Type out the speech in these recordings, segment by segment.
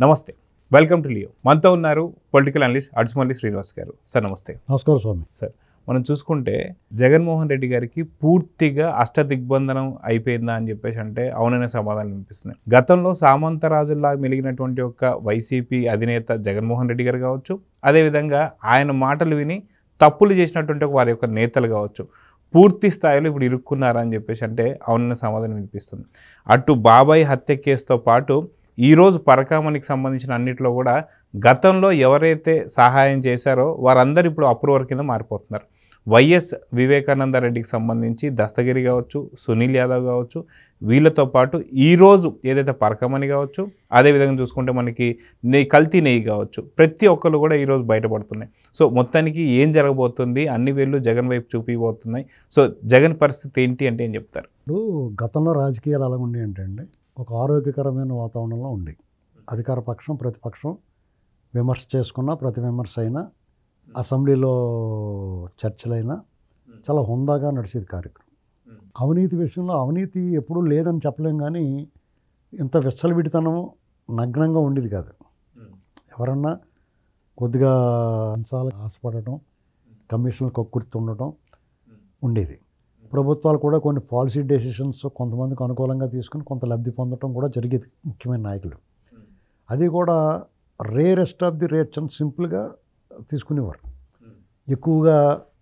నమస్తే, welcome to Leo. మనతో ఉన్నారు పొలిటికల్ అనలిస్ట్ అడుసుమల్లి శ్రీనివాస్ గారు. సార్ నమస్తే. నమస్కారం స్వామి. సార్, మనం చూసుకుంటే జగన్మోహన్ రెడ్డి గారికి పూర్తిగా అష్టదిగ్బంధనం అయిపోయిందా అని చెప్పేసి అంటే అవుననే సమాధానం వినిపిస్తున్నాయి. గతంలో సామంతరాజుల్లా మెలిగినటువంటి ఒక వైసీపీ అధినేత జగన్మోహన్ రెడ్డి గారు కావచ్చు, అదేవిధంగా ఆయన మాటలు విని తప్పులు చేసినటువంటి వారి యొక్క నేతలు కావచ్చు, పూర్తి స్థాయిలో ఇప్పుడు ఇరుక్కున్నారని చెప్పేసి అంటే అవుననే సమాధానం వినిపిస్తుంది. అటు బాబాయ్ హత్య కేసుతో పాటు ఈరోజు పరకామణికి సంబంధించిన అన్నింటిలో కూడా గతంలో ఎవరైతే సహాయం చేశారో వారందరూ ఇప్పుడు అప్రూవర్ కింద మారిపోతున్నారు. వైఎస్ వివేకానంద రెడ్డికి సంబంధించి దస్తగిరి కావచ్చు, సునీల్ యాదవ్ కావచ్చు, వీళ్ళతో పాటు ఈరోజు ఏదైతే పరకామణి కావచ్చు, అదేవిధంగా చూసుకుంటే మనకి కల్తీ నెయ్యి కావచ్చు, ప్రతి ఒక్కరు కూడా ఈరోజు బయటపడుతున్నాయి. సో మొత్తానికి ఏం జరగబోతుంది, అన్ని వేళ్ళు జగన్ వైపు చూపిపోతున్నాయి. సో జగన్ పరిస్థితి ఏంటి అంటే ఏం చెప్తారు? ఇప్పుడు గతంలో రాజకీయాలు ఎలా ఉండి అంటే అండి, ఒక ఆరోగ్యకరమైన వాతావరణంలో ఉంది. అధికార పక్షం ప్రతిపక్షం విమర్శ చేసుకున్నా, ప్రతి విమర్శ అయినా, అసెంబ్లీలో చర్చలైనా చాలా హుందాగా నడిచేది కార్యక్రమం. అవినీతి విషయంలో అవినీతి ఎప్పుడూ లేదని చెప్పలేం, కానీ ఇంత విచ్చలవిడితనం నగ్నంగా ఉండేది కాదు. ఎవరన్నా కొద్దిగా అంశాలు ఆశపడటం, కమిషన్లు కక్కుర్తి ఉండటం ఉండేది. ప్రభుత్వాలు కూడా కొన్ని పాలసీ డెసిషన్స్ కొంతమందికి అనుకూలంగా తీసుకుని కొంత లబ్ధి పొందడం కూడా జరిగేది ముఖ్యమైన నాయకులు. అది కూడా రేరెస్ట్ ఆఫ్ ది రేర్స్ అని సింపుల్గా తీసుకునేవారు. ఎక్కువగా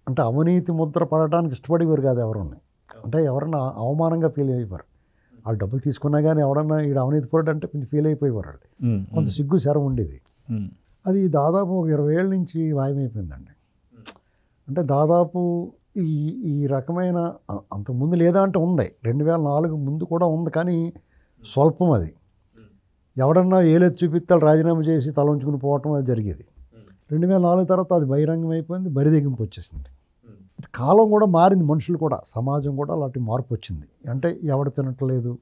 అంటే అవినీతి ముద్ర పడటానికి ఇష్టపడేవారు కాదు ఎవరు. అంటే ఎవరన్నా అవమానంగా ఫీల్ అయ్యేవారు. వాళ్ళు డబ్బులు తీసుకున్నా కానీ ఎవడన్నా ఈడు అవినీతి పడు అంటే కొంచెం ఫీల్ అయిపోయేవారు. వాళ్ళు కొంత సిగ్గు శరం ఉండేది. అది దాదాపు ఒక 20 ఏళ్ళ నుంచి మాయమైపోయిందండి. అంటే దాదాపు ఈ రకమైన అంతకుముందు లేదా అంటే ఉంది, 2004 ముందు కూడా ఉంది, కానీ స్వల్పం. అది ఎవడన్నా ఏలెత్తి చూపిస్తాలు రాజీనామా చేసి తల ఉంచుకుని పోవటం అది జరిగేది. 2004 తర్వాత అది బహిరంగం అయిపోయింది, బరిదెగింపు వచ్చేసింది. కాలం కూడా మారింది, మనుషులు కూడా, సమాజం కూడా అలాంటి మార్పు వచ్చింది. అంటే ఎవడు తినట్లేదు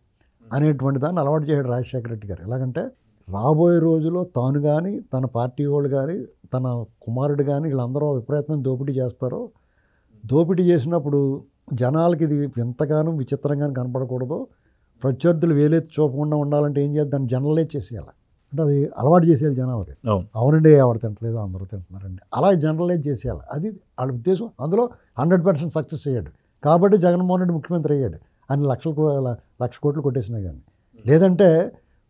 అనేటువంటి దాన్ని అలవాటు చేయడు రాజశేఖర రెడ్డి గారు. ఎలాగంటే రాబోయే రోజుల్లో తాను కానీ, తన పార్టీ వాళ్ళు కానీ, తన కుమారుడు కానీ వీళ్ళందరూ విపరీతమైన దోపిడీ చేస్తారో, దోపిడీ చేసినప్పుడు జనాలకి ఇది ఎంతగానో విచిత్రంగా కనపడకూడదు, ప్రత్యర్థులు వేలెత్తి చూపకుండా ఉండాలంటే ఏం చేయాలి, దాన్ని జనరలైజ్ చేసేయాలి. అంటే అది అలవాటు చేసేయాలి జనాలకి. అవునండి ఎవరు తింటలేదు అందరూ తింటున్నారండి, అలా జనరలైజ్ చేసేయాలి. అది వాళ్ళ ఉద్దేశం. అందులో 100% సక్సెస్ అయ్యాడు కాబట్టి జగన్మోహన్ రెడ్డి ముఖ్యమంత్రి అయ్యాడు. అన్ని లక్ష కోట్లు కొట్టేసినా కానీ. లేదంటే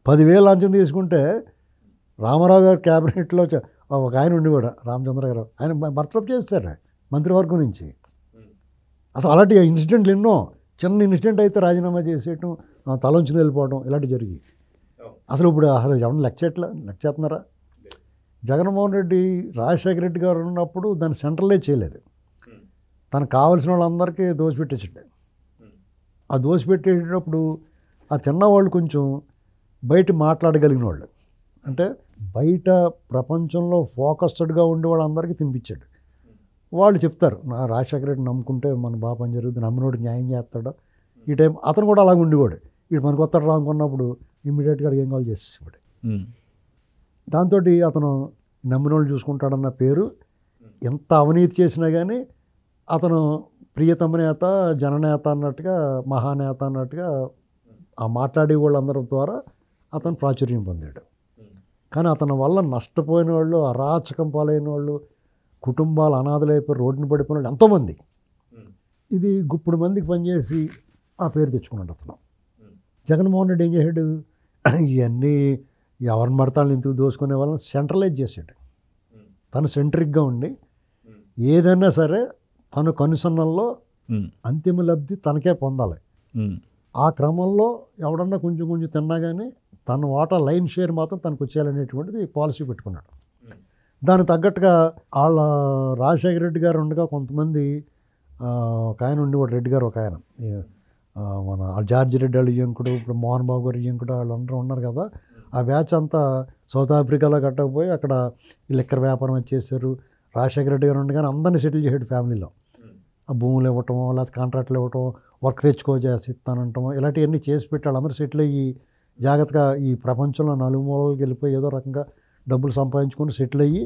10,000 అంచనా తీసుకుంటే రామారావు గారు క్యాబినెట్లో ఒక ఆయన ఉండేవాడు, రామచంద్ర గారు, ఆయన బర్తరఫ్ చేస్తారు మంత్రివర్గం నుంచి. అసలు అలాంటి ఇన్సిడెంట్లు ఎన్నో. చిన్న ఇన్సిడెంట్ అయితే రాజీనామా చేసేయటం, తలంచుని వెళ్ళిపోవడం ఇలాంటివి జరిగి. అసలు ఇప్పుడు ఎవరిని లెక్క చేస్తున్నారా? జగన్మోహన్ రెడ్డి రాజశేఖర రెడ్డి గారు ఉన్నప్పుడు దాన్ని సెంట్రలైజ్ చేయలేదు. తనకు కావాల్సిన వాళ్ళందరికీ దోసిపెట్టేసాడు. ఆ దోసిపెట్టేటప్పుడు ఆ తిన్నవాళ్ళు కొంచెం బయట మాట్లాడగలిగిన వాళ్ళు, అంటే బయట ప్రపంచంలో ఫోకస్డ్గా ఉండే వాళ్ళందరికీ తినిపించాడు. వాళ్ళు చెప్తారు, నా రాజశేఖర రెడ్డి నమ్ముకుంటే మన బాగా పని జరుగుతుంది, నమ్మినోడు న్యాయం చేస్తాడు. ఈ టైం అతను కూడా అలాగ ఉండేవాడు. వీడు మనకు వస్తాడు రానుకున్నప్పుడు ఇమ్మీడియట్గా ఏం కాల్ చేసేవాడు. దాంతో అతను నమ్మినోళ్ళు చూసుకుంటాడన్న పేరు. ఎంత అవినీతి చేసినా కానీ అతను ప్రియతమ నేత, జననేత అన్నట్టుగా, మహానేత అన్నట్టుగా ఆ మాట్లాడే వాళ్ళందరి ద్వారా అతను ప్రాచుర్యం పొందాడు. కానీ అతని వల్ల నష్టపోయిన వాళ్ళు, అరాచకం పాలైన వాళ్ళు, కుటుంబాలు అనాథలైపోయి రోడ్డున పడిపోయిన వాళ్ళు ఎంతోమంది. ఇది గుప్పుడు మందికి పనిచేసి ఆ పేరు తెచ్చుకున్నాడు అతను. జగన్మోహన్ రెడ్డి ఏం చేశాడు, ఇవన్నీ ఎవరిని పడతాళ్ళని ఎందుకు దోసుకునే వాళ్ళని సెంట్రలైజ్ చేశాడు. తను సెంట్రిక్గా ఉండి ఏదైనా సరే తను కనుసన్నల్లో అంతిమ లబ్ధి తనకే పొందాలి. ఆ క్రమంలో ఎవడన్నా కొంచెం కొంచెం తిన్నా కానీ తన వాటా లైన్ షేర్ మాత్రం తనకు వచ్చేయాలనేటువంటిది పాలసీ పెట్టుకున్నాడు. దానికి తగ్గట్టుగా వాళ్ళ రాజశేఖర రెడ్డి గారు ఉండగా కొంతమంది, ఒక ఆయన ఉండేవాడు రెడ్డి గారు, ఒక ఆయన మన జార్జి రెడ్డి వాళ్ళు ఇయ్యంకుడు, ఇప్పుడు మోహన్ బాబు గారు ఇయ్యంకుడు, వాళ్ళందరూ ఉన్నారు కదా. ఆ బ్యాచ్ అంతా సౌత్ ఆఫ్రికాలో కట్టకపోయి అక్కడ ఈ లిక్కర్ వ్యాపారం వచ్చేసారు. రాజశేఖర రెడ్డి గారు ఉండగానే అందరినీ సెటిల్ చేసాడు ఫ్యామిలీలో. ఆ భూములు ఇవ్వటం, లేకపోతే కాంట్రాక్ట్లు ఇవ్వటం, వర్క్ చేసి ఇస్తానంటాము, ఇలాంటివన్నీ చేసి పెట్టి వాళ్ళందరూ సెటిల్ అయ్యి జాగ్రత్తగా ఈ ప్రపంచంలో నలుమూలకి వెళ్ళిపోయి ఏదో రకంగా డబ్బులు సంపాదించుకొని సెటిల్ అయ్యి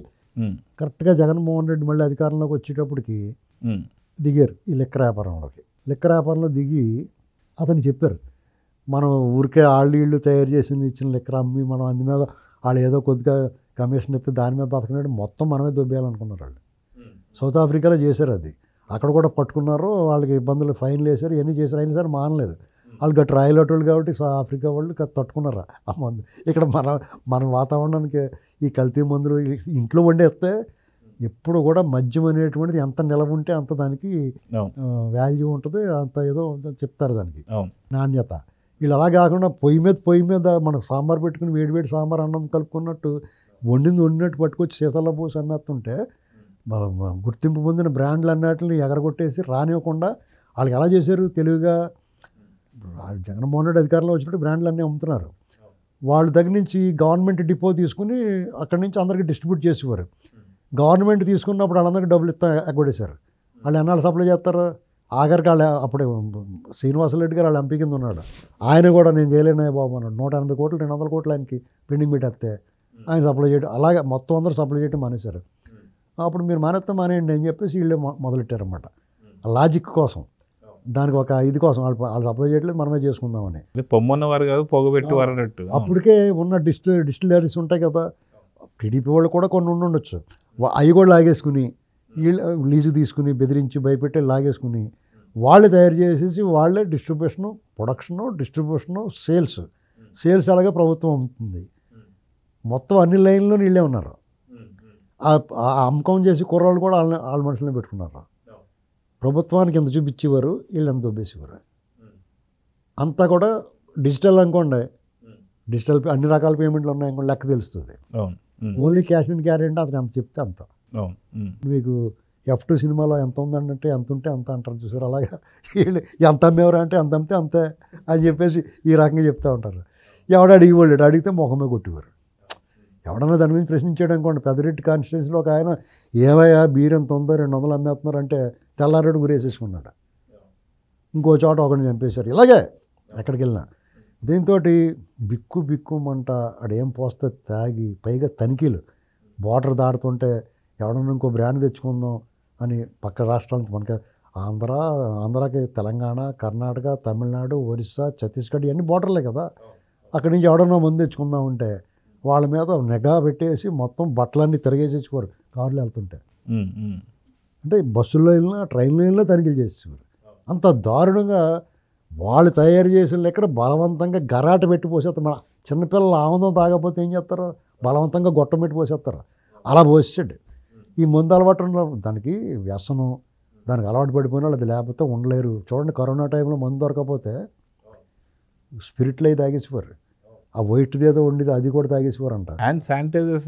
కరెక్ట్గా జగన్మోహన్ రెడ్డి మళ్ళీ అధికారంలోకి వచ్చేటప్పటికి దిగారు ఈ లిక్కర్ వ్యాపారంలోకి. లిక్కర్ వ్యాపారంలో దిగి అతను చెప్పారు, మనం ఊరికే ఆళ్ళు తయారు చేసి ఇచ్చిన లిక్కర్ అమ్మి మనం అందు మీద వాళ్ళు ఏదో కొద్దిగా కమిషన్ ఇస్తే దాని మీద బతకనాడు, మొత్తం మనమే దొబ్బేయాలనుకున్నారు వాళ్ళు. సౌత్ ఆఫ్రికాలో చేశారు అది. అక్కడ కూడా పట్టుకున్నారు, వాళ్ళకి ఇబ్బందులు, ఫైన్లు వేశారు, ఇవన్నీ చేశారు. అయినా సరే మానలేదు. వాళ్ళు గట్టి రాయలటోళ్ళు కాబట్టి ఆఫ్రికా వాళ్ళు తట్టుకున్నారు ఆ మందు. ఇక్కడ మన వాతావరణానికి ఈ కల్తీ మందులు ఇంట్లో వండేస్తే ఎప్పుడు కూడా మద్యం అనేటువంటిది ఎంత నిలవ ఉంటే అంత దానికి వాల్యూ ఉంటుంది, అంత ఏదో చెప్తారు దానికి నాణ్యత. వీళ్ళు అలా కాకుండా పొయ్యి మీద మనకు సాంబార్ పెట్టుకుని వేడి సాంబార్ అన్నం కలుపుకున్నట్టు వండినట్టు పట్టుకొచ్చి సీసాలో పోసి అమ్మేస్తుంటే గుర్తింపు పొందిన బ్రాండ్లు అన్నిటిని ఎగరగొట్టేసి రానివ్వకుండా వాళ్ళకి ఎలా చేశారు తెలివిగా. జగన్మోహన్ రెడ్డి అధికారంలో వచ్చినట్టు బ్రాండ్లు అన్నీ అమ్ముతున్నారు. వాళ్ళు దగ్గర నుంచి గవర్నమెంట్ డిపో తీసుకుని అక్కడి నుంచి అందరికీ డిస్ట్రిబ్యూట్ చేసేవారు. గవర్నమెంట్ తీసుకున్నప్పుడు వాళ్ళందరికీ డబ్బులు ఎగ్గొట్టేశారు. వాళ్ళు ఎన్నాళ్ళు సప్లై చేస్తారు? ఆఖరికి వాళ్ళు అప్పుడు శ్రీనివాసరెడ్డి గారు వాళ్ళ ఎంపీ కింద ఉన్నాడు. ఆయన కూడా నేను చేయలేనే బాబు అన్నాడు. 180 కోట్లు 200 కోట్లు ఆయనకి పెండింగ్ పెట్టేస్తే ఆయన సప్లై చేయడం, అలాగే మొత్తం అందరూ సప్లై చేయడం మానేశారు. అప్పుడు మీరు మానేయండి అని చెప్పేసి వీళ్ళే మొదలెట్టారన్నమాట. లాజిక్ కోసం, దానికి ఒక ఇది కోసం వాళ్ళు సప్లై చేయట్లేదు, మనమే చేసుకుందామని. పొమ్మన్నవారు కాదు, పొగబెట్టేవారు అన్నట్టు. అప్పటికే ఉన్న డిస్టిలరీస్ ఉంటాయి కదా, టీడీపీ వాళ్ళు కూడా కొన్ని ఉండొచ్చు, అవి కూడా లాగేసుకుని వీళ్ళు లీజు తీసుకుని బెదిరించి భయపెట్టి లాగేసుకుని వాళ్ళే తయారు చేసేసి వాళ్ళే డిస్ట్రిబ్యూషను సేల్స్ అలాగే ప్రభుత్వం అమ్ముతుంది. మొత్తం అన్ని లైన్లో వీళ్ళే ఉన్నారు. ఆ అమ్మకం చేసి కుర్రాళ్ళు కూడా వాళ్ళ మనుషులను పెట్టుకున్నారు. ప్రభుత్వానికి ఎంత చూపించేవారు, వీళ్ళు ఎంత దొబ్బేసేవారు. అంతా కూడా డిజిటల్ అనుకోండి, డిజిటల్ అన్ని రకాల పేమెంట్లు ఉన్నాయనుకోండి, లెక్క తెలుస్తుంది. ఓన్లీ క్యాష్ అండ్ క్యారీ అంటే అతను ఎంత చెప్తే అంత. మీకు F2 సినిమాలో ఎంత ఉందంటే ఎంత ఉంటే అంత అంటారు చూసారు, అలాగా వీళ్ళు ఎంత అమ్మేవారు అంటే ఎంత అమ్మితే అంతే అని చెప్పేసి ఈ రకంగా చెప్తూ ఉంటారు. ఎవడ అడిగేవాళ్ళు అడిగితే మొహమే కొట్టేవారు. ఎవడన్నా దాని మీద ప్రశ్నించాడు అనుకోండి, పెద్దరెడ్డి కాన్స్టిట్యున్సీలో ఒక ఆయన ఏమయ్యా బీర్ ఎంత ఉందో 200 అమ్మేస్తున్నారు అంటే తెల్లారెడ్డి గురేసేసుకున్నాడు. ఇంకో చోట ఒకరిని చంపేశారు. ఇలాగే ఎక్కడికి వెళ్ళినా దీంతో బిక్కుమంట అడేం పోస్తే తాగి, పైగా తనిఖీలు బోర్డర్ దాడుతుంటే ఎవడన్నా ఇంకో బ్రాండ్ తెచ్చుకుందాం అని పక్క రాష్ట్రాలకు, మనకి ఆంధ్రాకి తెలంగాణ, కర్ణాటక, తమిళనాడు, ఒరిస్సా, ఛత్తీస్గఢ్ ఇవన్నీ బోర్డర్లే కదా. అక్కడి నుంచి ఎవడన్నా మందు తెచ్చుకుందాం ఉంటే వాళ్ళ మీద నిఘా పెట్టేసి మొత్తం బట్టలన్నీ తిరిగేసేసుకోరు కార్లు వెళ్తుంటే. అంటే బస్సుల్లో వెళ్ళినా ట్రైన్లో వెళ్ళినా తనిఖీలు చేసేవారు. అంత దారుణంగా వాళ్ళు తయారు చేసిన లెక్కన బలవంతంగా గరాట పెట్టి పోసేస్తారు. మన చిన్నపిల్లలు ఆనందం తాగకపోతే ఏం చేస్తారు, బలవంతంగా గొట్టం పెట్టి పోసేస్తారు. అలా పోసాడు. ఈ మందు అలవాటు దానికి వ్యసనం, దానికి అలవాటు పడిపోయిన వాళ్ళు అది లేకపోతే ఉండలేరు. చూడండి, కరోనా టైంలో మందు దొరకకపోతే స్పిరిట్లు అవి తాగేసేవారు. ఆ వైట్ది ఏదో ఉండేది అది కూడా తాగేసేవారు అంట. శానిటైజర్స్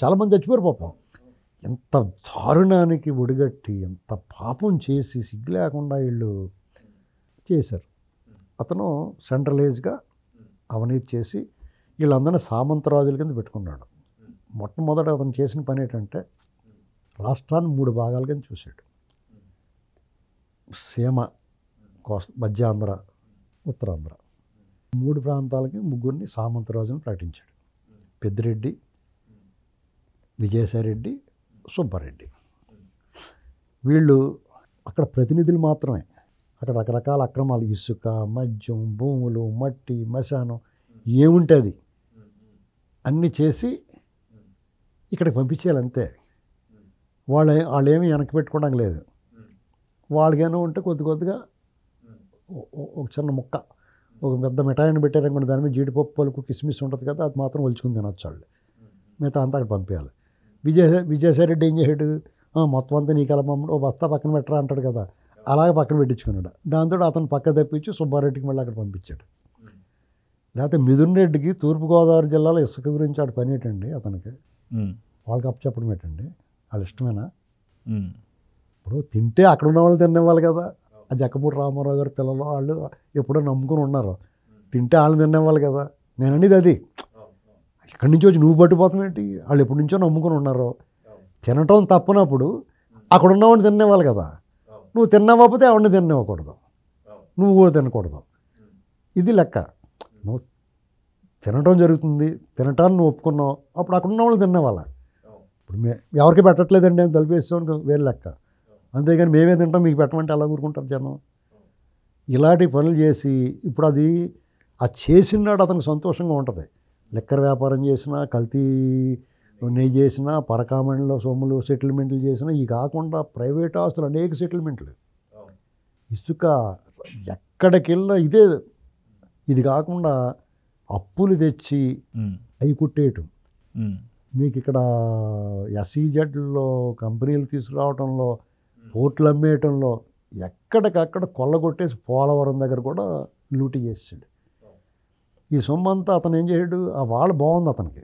చాలామంది చచ్చిపోయారు పాపం. ఎంత దారుణానికి ఒడిగట్టి, ఎంత పాపం చేసి సిగ్గు లేకుండా వీళ్ళు చేశారు. అతను సెంట్రలైజ్గా అవినీతి చేసి వీళ్ళందరినీ సామంతరాజుల కింద పెట్టుకున్నాడు. మొట్టమొదట అతను చేసిన పని ఏంటంటే రాష్ట్రాన్ని 3 భాగాల కింద చూశాడు. సీమ మధ్యాంధ్ర, ఉత్తరాంధ్ర 3 ప్రాంతాలకి 3 సామంతరాజులను ప్రకటించాడు. పెద్దిరెడ్డి, విజయసాయిరెడ్డి, సుబ్బారెడ్డి. వీళ్ళు అక్కడ ప్రతినిధులు మాత్రమే. అక్కడ రకరకాల అక్రమాలు, ఇసుక, మద్యం, భూములు, మట్టి, మశానం ఏముంటుంది అన్నీ చేసి ఇక్కడికి పంపించేయాలి అంతే. వాళ్ళేమీ వెనక్కి పెట్టుకోవడానికి లేదు. వాళ్ళకేమో ఉంటే కొద్దిగా ఒక చిన్న ముక్క, ఒక పెద్ద మిఠాయిని పెట్టారనుకోండి, దాని మీద జీడిపప్పు, పలుకు, కిస్మిస్ ఉంటుంది కదా, అది మాత్రం ఒలుచుకుని తినొచ్చు వాళ్ళు. మిగతా అంతా అక్కడ పంపించాలి. విజయసాయిరెడ్డి ఏం చేసాడు, మొత్తం అంతా నీకు ఎలా పంపడు, ఓ బస్తా పక్కన పెట్టరా అంటాడు కదా, అలాగే పక్కన పెట్టించుకున్నాడు. దాంతో అతను పక్క తప్పించి సుబ్బారెడ్డికి మళ్ళీ అక్కడ పంపించాడు. లేకపోతే మిథున్ రెడ్డికి తూర్పుగోదావరి జిల్లాలో ఇసుక గురించి ఆడు పని ఏంటండి, అతనికి వాళ్ళకి అప్పచెప్పడం ఏంటండి, వాళ్ళ ఇష్టమేనా? ఇప్పుడు తింటే అక్కడ ఉన్న వాళ్ళు తినేవాళ్ళు కదా. ఆ జక్కపూడి రామారావు గారు పిల్లలు వాళ్ళు ఎప్పుడో నమ్ముకుని ఉన్నారు, తింటే వాళ్ళు తినేవాళ్ళు కదా. నేను అనేది అది, ఇక్కడి నుంచి వచ్చి నువ్వు పట్టిపోతున్నాఏంటి, వాళ్ళు ఎప్పటి నుంచో నమ్ముకుని ఉన్నారు. తినటం తప్పనప్పుడు అక్కడ ఉన్నవాడిని తినేవాళ్ళు కదా. నువ్వు తిన్నాకపోతే ఎవరిని తినేవ్వకూడదు, నువ్వు కూడా తినకూడదు. ఇది లెక్క. నువ్వు తినటం జరుగుతుంది, తినటాన్ని నువ్వు ఒప్పుకున్నావు, అప్పుడు అక్కడ ఉన్న వాళ్ళు తినేవాళ్ళ. ఇప్పుడు ఎవరికి పెట్టట్లేదండి అని తలిపేస్తాం వేరే లెక్క. అంతేగాని మేమే తింటాం మీకు పెట్టమంటే అలా ఊరుకుంటారు జనం. ఇలాంటి పనులు చేసి ఇప్పుడు అది చేసినాడు అతనికి సంతోషంగా ఉంటుంది. లిక్కర్ వ్యాపారం చేసినా, కల్తీ నెయ్యి చేసినా, పరకామణిలో సొమ్ములు సెటిల్మెంట్లు చేసినా, ఇవి కాకుండా ప్రైవేట్ ఆస్తులు అనేక సెటిల్మెంట్లు. ఇసుక ఎక్కడికి వెళ్ళినా ఇదే. ఇది కాకుండా అప్పులు తెచ్చి అవి కుట్టేయటం. మీకు ఇక్కడ ఎస్ఈజెడ్లో కంపెనీలు తీసుకురావడంలో, పోర్ట్లు అమ్మేయటంలో ఎక్కడికక్కడ కొల్లగొట్టేసి పోలవరం దగ్గర కూడా లూటీ చేసాడు. ఈ సొమ్ము అంతా అతను ఏం చేయడు, ఆ వాళ్ళు బాగుంది అతనికి,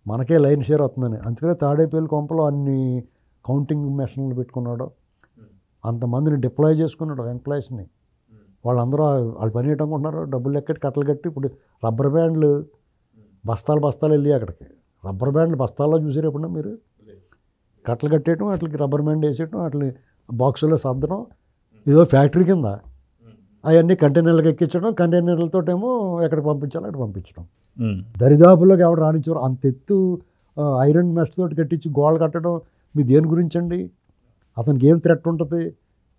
మనకే లైన్ షేర్ వస్తుందని. అందుకనే తాడేపల్లి కొంపలో అన్ని కౌంటింగ్ మెషిన్లు పెట్టుకున్నాడు, అంతమందిని డిప్లాయ్ చేసుకున్నాడు ఎంప్లాయీస్ని. వాళ్ళందరూ వాళ్ళు పని ఏంటనుకుంటున్నారు, డబ్బులు లెక్కటి కట్టలు కట్టి. ఇప్పుడు రబ్బర్ బ్యాండ్లు బస్తాలు వెళ్ళి అక్కడికి రబ్బర్ బ్యాండ్లు బస్తాల్లో చూసారు ఎప్పుడన్నా మీరు? కట్టలు కట్టేయటం, వాటికి రబ్బర్ బ్యాండ్ వేసేయటం, వాటిని బాక్సుల్లో సర్దడం, ఏదో ఫ్యాక్టరీ కింద అవన్నీ కంటైనర్లకు ఎక్కించడం, కంటైనర్లతోటేమో ఎక్కడికి పంపించాలో అక్కడ పంపించడం. దరిదాపుల్లోకి ఎవరు రాణించారు? అంత ఎత్తు ఐరన్ మెష్ తోటి కట్టించి గోడలు కట్టడం మీ దేని గురించి అండి? అతనికి ఏం థ్రెట్ ఉంటుంది?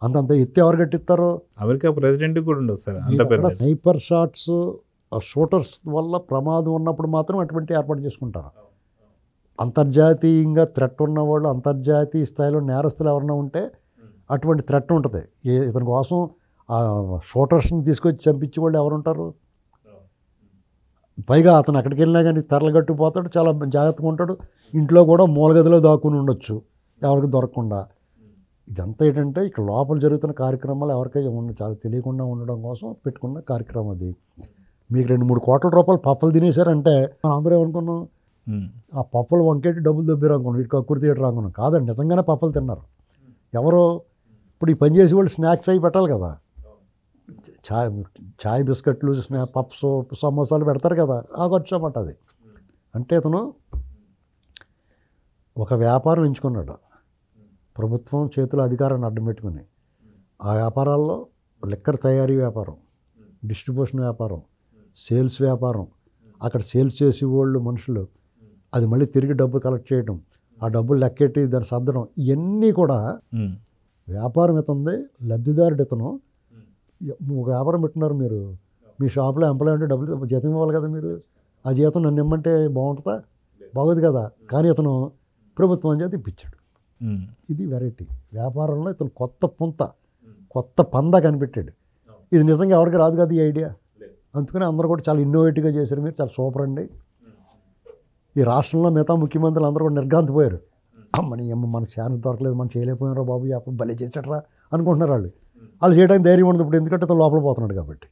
అంత ఎత్తు ఎవరు కట్టిస్తారో? అమెరికా ప్రెసిడెంట్ కూడా ఉండదు సార్. అంత పెద్ద స్నైపర్ షాట్స్, షూటర్స్ వల్ల ప్రమాదం ఉన్నప్పుడు మాత్రం అటువంటి ఏర్పాటు చేసుకుంటారు. అంతర్జాతీయంగా థ్రెట్ ఉన్నవాళ్ళు, అంతర్జాతీయ స్థాయిలో నేరస్తులు ఎవరైనా ఉంటే అటువంటి థ్రెట్ ఉంటుంది. ఇతని కోసం ఆ షూటర్స్ని తీసుకొచ్చి చంపించే వాళ్ళు ఎవరు ఉంటారు? పైగా అతను అక్కడికి వెళ్ళినా కానీ తెరలగట్టుపోతాడు, చాలా జాగ్రత్తగా ఉంటాడు. ఇంట్లో కూడా మూలగదిలో దాక్కుని ఉండొచ్చు ఎవరికి దొరకకుండా. ఇదంతా ఏంటంటే ఇక్కడ లోపల జరుగుతున్న కార్యక్రమాలు ఎవరికైనా చాలా తెలియకుండా ఉండడం కోసం పెట్టుకున్న కార్యక్రమం అది. మీకు 2-3 కోట్ల రూపాయలు పప్పులు తినేశారంటే మనం అందరూ ఏమనుకున్నాం, ఆ పప్పులు వంకేటి డబ్బులు దొబ్బిరు అనుకున్నాం, వీటికి కక్కురు తీయటం అనుకున్నాం. కాదండి, నిజంగానే పప్పులు తిన్నారు. ఎవరో ఇప్పుడు ఈ పని చేసే వాళ్ళు స్నాక్స్ అవి పెట్టాలి కదా, చాయ్ బిస్కెట్లు, పప్స్, సమోసాలు పెడతారు కదా, ఆ ఖర్చు అన్నమాట అది. అంటే అతను ఒక వ్యాపారం ఎంచుకున్నాడు, ప్రభుత్వం చేతిలో అధికారాన్ని అడ్డం పెట్టుకుని. ఆ వ్యాపారాల్లో లిక్కర్ తయారీ వ్యాపారం, డిస్ట్రిబ్యూషన్ వ్యాపారం, సేల్స్ వ్యాపారం, అక్కడ సేల్స్ చేసే వాళ్ళు మనుషులు, అది మళ్ళీ తిరిగి డబ్బు కలెక్ట్ చేయడం, ఆ డబ్బులు లెక్కెట్టి దాన్ని సర్దడం, ఇవన్నీ కూడా వ్యాపారం ఇతంది. లబ్ధిదారుడు ఇతను. ఒక వ్యాపారం పెట్టినారు మీరు, మీ షాప్లో ఎంప్లాయ్ ఉంటే డబ్బులు జీతం ఇవ్వాలి కదా మీరు. ఆ జీతం నన్ను ఇమ్మంటే బాగుంటుందా? బాగోదు కదా. కానీ ఇతను ప్రభుత్వం చేత ఇప్పించాడు. ఇది వెరైటీ. వ్యాపారంలో ఇతను కొత్త పుంత, కొత్త పంద కనిపెట్టాడు. ఇది నిజంగా ఎవరికి రాదు కదా ఈ ఐడియా. అందుకని అందరూ కూడా చాలా ఇన్నోవేటివ్గా చేశారు. మీరు చాలా సూపర్ అండి. ఈ రాష్ట్రంలో మిగతా ముఖ్యమంత్రులు అందరూ కూడా నిర్గాంతిపోయారు. మనకు ఛాన్స్ దొరకలేదు, మనం చేయలేకపోయినారా బాబు, అప్పుడు భలే చేసాడరా అనుకుంటున్నారు వాళ్ళు. వాళ్ళు చేయడానికి ధైర్యం ఉండదు ఇప్పుడు, ఎందుకంటే అతను లోపల పోతున్నాడు కాబట్టి.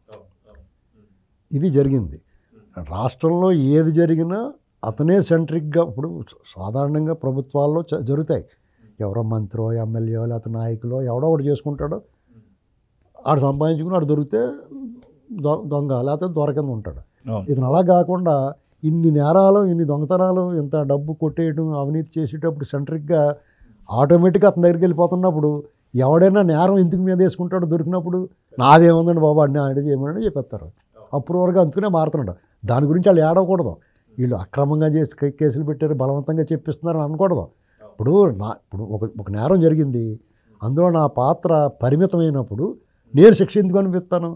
ఇది జరిగింది. రాష్ట్రంలో ఏది జరిగినా అతనే సెంట్రిక్గా. ఇప్పుడు సాధారణంగా ప్రభుత్వాల్లో జరుగుతాయి, ఎవరో మంత్రో ఎమ్మెల్యే లేకపోతే నాయకులో ఎవడో ఒకటి చేసుకుంటాడో, ఆడు సంపాదించుకుని ఆడు దొరికితే దొంగ, లేకపోతే దొరకంది ఉంటాడు. ఇతను అలా కాకుండా ఇన్ని నేరాలు, ఇన్ని దొంగతనాలు, ఇంత డబ్బు కొట్టేయడం, అవినీతి చేసేటప్పుడు సెంట్రిక్గా ఆటోమేటిక్గా అతని దగ్గరికి వెళ్ళిపోతున్నప్పుడు ఎవడైనా నేరం ఎందుకు మీద వేసుకుంటాడో దొరికినప్పుడు, నాదేముందండి బాబు అన్నీ ఆయన చేయమని చెప్పేస్తారు. అప్పుడు వరకు అందుకునే మారుతున్నాడు. దాని గురించి వాళ్ళు ఏడవకూడదు, వీళ్ళు అక్రమంగా చేసి కేసులు పెట్టారు, బలవంతంగా చెప్పిస్తున్నారు అనకూడదు. ఇప్పుడు ఒక నేరం జరిగింది, అందులో నా పాత్ర పరిమితమైనప్పుడు నేను శిక్ష ఎందుకు అనిపిస్తాను?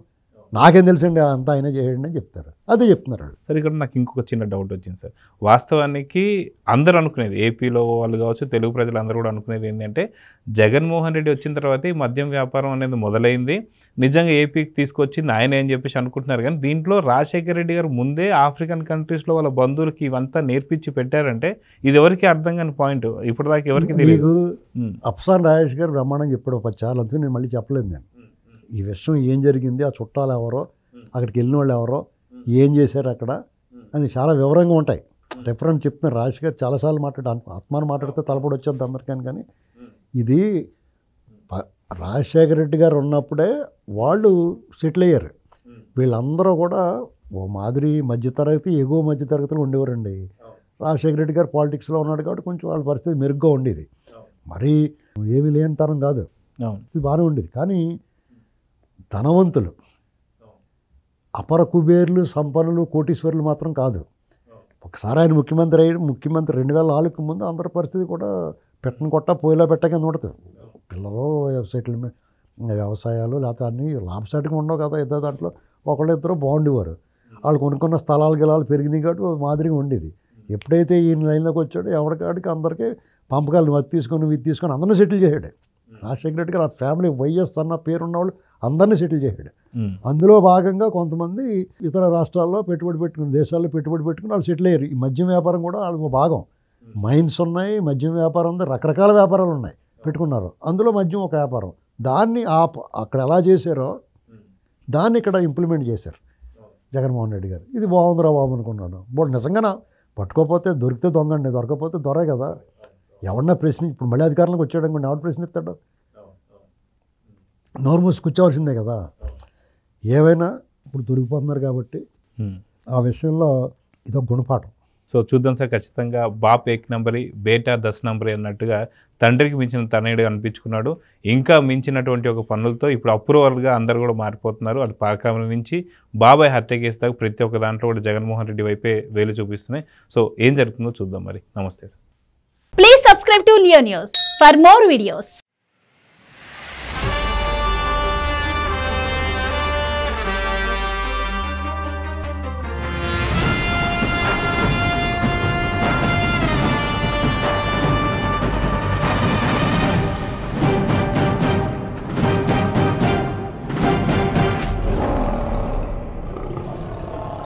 నాకేం తెలుసండి, అంతా ఆయన చేయండి అని చెప్తారు. అదే చెప్తున్నారు వాళ్ళు. సార్ ఇక్కడ నాకు ఇంకొక చిన్న డౌట్ వచ్చింది సార్. వాస్తవానికి అందరూ అనుకునేది, ఏపీలో వాళ్ళు కావచ్చు, తెలుగు ప్రజలు అందరూ కూడా అనుకునేది ఏంటంటే, జగన్మోహన్ రెడ్డి వచ్చిన తర్వాత ఈ మద్యం వ్యాపారం అనేది మొదలైంది, నిజంగా ఏపీకి తీసుకొచ్చింది ఆయన అని చెప్పేసి అనుకుంటున్నారు. కానీ దీంట్లో రాజశేఖర రెడ్డి గారు ముందే ఆఫ్రికన్ కంట్రీస్లో వాళ్ళ బంధువులకి ఇవంతా నేర్పించి పెట్టారంటే ఇది ఎవరికి అర్థం కాని పాయింట్. ఇప్పటిదాకా ఎవరికి తెలియదు. అప్సాన్ రాజేష్ గారు బ్రహ్మాండం చెప్పాడు ఒక చాలా, అందుకు నేను మళ్ళీ చెప్పలేదు. నేను ఈ విషయం ఏం జరిగింది, ఆ చుట్టాలు ఎవరో, అక్కడికి వెళ్ళిన వాళ్ళు ఎవరో, ఏం చేశారు అక్కడ అని చాలా వివరంగా ఉంటాయి. రెఫరెన్స్ చెప్తున్నారు. రాజేష్ గారు చాలాసార్లు ఆత్మాను మాట్లాడితే తలపడి వచ్చేది అందరికని. కానీ ఇది రాజశేఖర రెడ్డి గారు ఉన్నప్పుడే వాళ్ళు సెటిల్ అయ్యారు. వీళ్ళందరూ కూడా ఓ మాదిరి మధ్యతరగతి, ఎగువ మధ్యతరగతిలో ఉండేవారండి. రాజశేఖర రెడ్డి గారు పాలిటిక్స్లో ఉన్నాడు కాబట్టి కొంచెం వాళ్ళ పరిస్థితి మెరుగ్గా ఉండేది. మరీ ఏమీ లేని తరం కాదు, ఇది బాగానే ఉండేది. కానీ ధనవంతులు, అపర కుబేర్లు, సంపన్నులు, కోటీశ్వరులు మాత్రం కాదు. ఒకసారి ఆయన ముఖ్యమంత్రి 2004కు ముందు అందరి పరిస్థితి కూడా పెట్టని కొట్ట పోయిలా పెట్టగా ఉంటుంది. పిల్లలు సెటిల్మెంట్, వ్యవసాయాలు లేకపోతే అన్నీ లాభసాటిగా ఉండవు కదా. ఇద్దరు దాంట్లో ఒకళ్ళు ఇద్దరు బాగుండేవారు. వాళ్ళు కొనుక్కున్న స్థలాలు గిలాలు పెరిగినాయి కాబట్టి ఓ మాదిరిగా ఉండేది. ఎప్పుడైతే ఈయన లైన్లోకి వచ్చాడో ఎవరికాడికి అందరికీ పంపకాలు నువ్వు అది తీసుకొని ఇది తీసుకొని అందరినీ సెటిల్ చేశాడు. రాజశేఖర రెడ్డి గారు ఆ ఫ్యామిలీ వైఎస్ అన్న పేరున్న వాళ్ళు అందరినీ సెటిల్ చేశాడు. అందులో భాగంగా కొంతమంది ఇతర రాష్ట్రాల్లో పెట్టుబడి పెట్టుకుని దేశాల్లో పెట్టుబడి పెట్టుకుని వాళ్ళు సెటిల్ అయ్యారు. ఈ మద్యం వ్యాపారం కూడా వాళ్ళకి భాగం. మైన్స్ ఉన్నాయి, మద్యం వ్యాపారం ఉంది, రకరకాల వ్యాపారాలు ఉన్నాయి పెట్టుకున్నారు. అందులో మద్యం ఒక వ్యాపారం. దాన్ని అక్కడ ఎలా చేశారో దాన్ని ఇక్కడ ఇంప్లిమెంట్ చేశారు జగన్మోహన్ రెడ్డి గారు. ఇది బాగుందిరా బాబు అనుకున్నాడు. నిజంగా పట్టుకోకపోతే దొరికితే దొంగండి, దొరకపోతే దొరే కదా. ఎవరన్నా ప్రశ్న ఇప్పుడు మళ్ళీ అధికారంలోకి వచ్చాడు అనుకోండి, ఎవరు ప్రశ్నిస్తాడు? నోరు మూసి కూర్చోవలసిందే కదా. ఏవైనా ఇప్పుడు దొరికిపోతున్నారు కాబట్టి ఆ విషయంలో ఇదొక గుణపాఠం. సో చూద్దాం సార్, ఖచ్చితంగా బాప్ ఏక్ నంబరి బేటా 10 నంబరి అన్నట్టుగా తండ్రికి మించిన తనయుడు అనిపించుకున్నాడు. ఇంకా మించినటువంటి ఒక పనులతో ఇప్పుడు అప్రూవర్గా అందరు కూడా మారిపోతున్నారు. అటు పాకాల నుంచి బాబాయ్ హత్య కేసు దాకా ప్రతి ఒక్క దాంట్లో కూడా జగన్మోహన్ రెడ్డి వైపే వేలు చూపిస్తున్నాయి. సో ఏం జరుగుతుందో చూద్దాం మరి. నమస్తే sir. Please subscribe to Leo News for more videos.